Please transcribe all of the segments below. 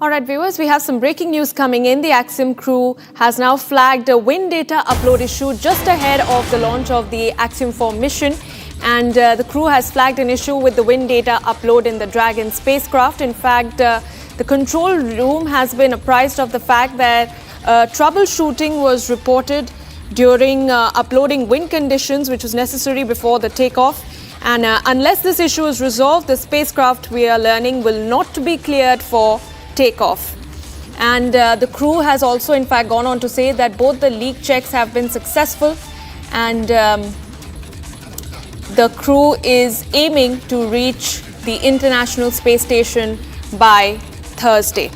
All right, viewers, we have some breaking news coming in. The Axiom crew has now flagged a wind data upload issue just ahead of the launch of the Axiom-4 mission. And the crew has flagged an issue with the wind data upload in the Dragon spacecraft. In fact, the control room has been apprised of the fact that troubleshooting was reported during uploading wind conditions, which was necessary before the takeoff. And unless this issue is resolved, the spacecraft, we are learning, will not be cleared for takeoff. And the crew has also in fact gone on to say that both the leak checks have been successful, and the crew is aiming to reach the International Space Station by Thursday.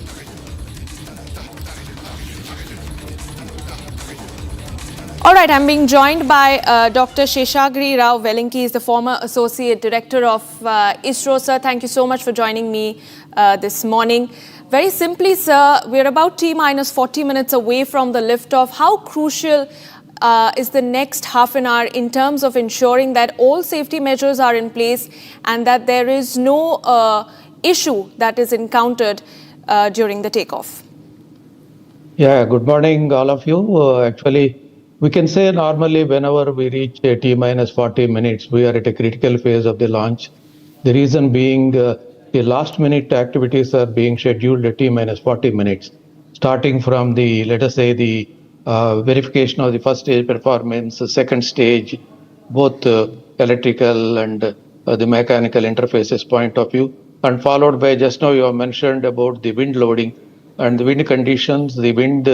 All right, I'm being joined by Dr. Sheshagiri Rao Velinki. He's the former Associate Director of ISRO. Sir, thank you so much for joining me this morning. Very simply, sir, we're about T-minus 40 minutes away from the liftoff. How crucial is the next half an hour in terms of ensuring that all safety measures are in place and that there is no issue that is encountered during the takeoff? Yeah, good morning, all of you. Actually, we can say normally whenever we reach T-minus 40 minutes, we are at a critical phase of the launch. The reason being the last minute activities are being scheduled at T-minus 40 minutes, starting from the, let us say, the verification of the first stage performance, the second stage, both electrical and the mechanical interfaces point of view, and followed by, just now you have mentioned about the wind loading and the wind conditions. The wind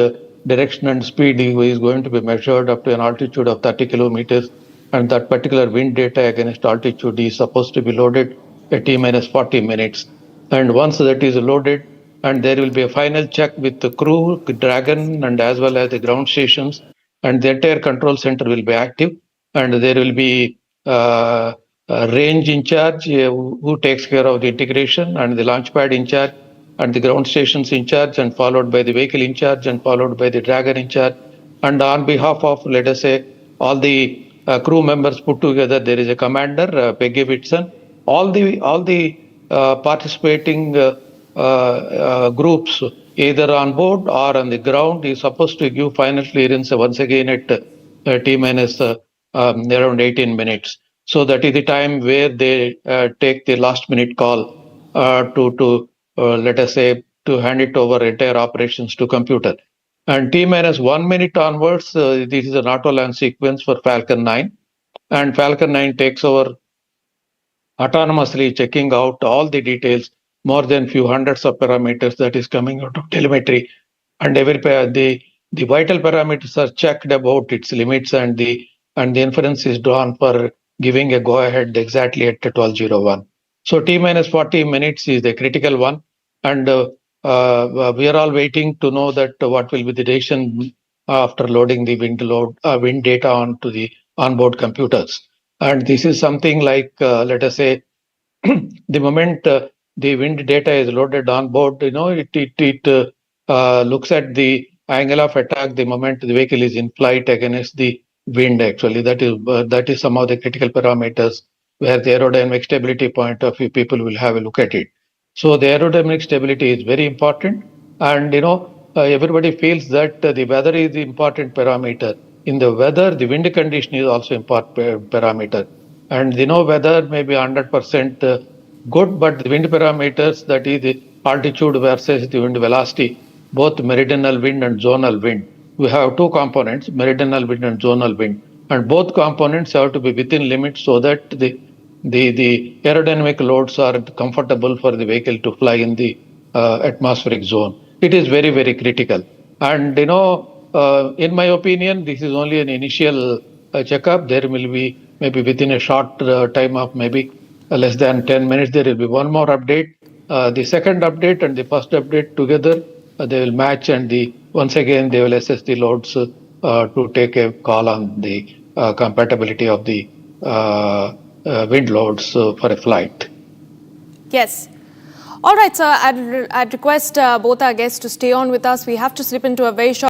direction and speed is going to be measured up to an altitude of 30 kilometers, and that particular wind data against altitude is supposed to be loaded at T-minus 40 minutes. And once that is loaded, and there will be a final check with the crew, Dragon, and as well as the ground stations, and the entire control center will be active, and there will be a range in charge who takes care of the integration, and the launch pad in charge, and the ground stations in charge, and followed by the vehicle in charge, and followed by the Dragon in charge. And on behalf of, let us say, all the crew members put together, there is a commander, Peggy Whitson. All the participating groups, either on board or on the ground, is supposed to give final clearance once again at T-minus around 18 minutes. So that is the time where they take the last minute call to let us say, to hand it over entire operations to computer. And T-minus 1 minute onwards, this is an auto launch sequence for Falcon 9. And Falcon 9 takes over autonomously, checking out all the details, more than few hundreds of parameters that is coming out of telemetry. And the vital parameters are checked about its limits, and the inference is drawn for giving a go-ahead exactly at 12:01. So T-minus 40 minutes is the critical one. And we are all waiting to know that what will be the decision after loading the wind data onto the onboard computers. And this is something like, let us say, the moment the wind data is loaded on board, it looks at the angle of attack the moment the vehicle is in flight against the wind. Actually, that is some of the critical parameters where the aerodynamic stability point of view, people will have a look at it. So the aerodynamic stability is very important, and everybody feels that the weather is the important parameter. In the weather, the wind condition is also important parameter. And weather may be 100% good, but the wind parameters, that is the altitude versus the wind velocity, both meridional wind and zonal wind. We have two components, meridional wind and zonal wind, and both components have to be within limits so that the aerodynamic loads are comfortable for the vehicle to fly in the atmospheric zone. It is very, very critical. And in my opinion, this is only an initial checkup. There will be maybe within a short time of maybe less than 10 minutes, there will be one more update. The second update and the first update together, they will match, and once again they will assess the loads to take a call on the compatibility of the wind loads for a flight. Yes. All right, sir. I'd request both our guests to stay on with us. We have to slip into a very short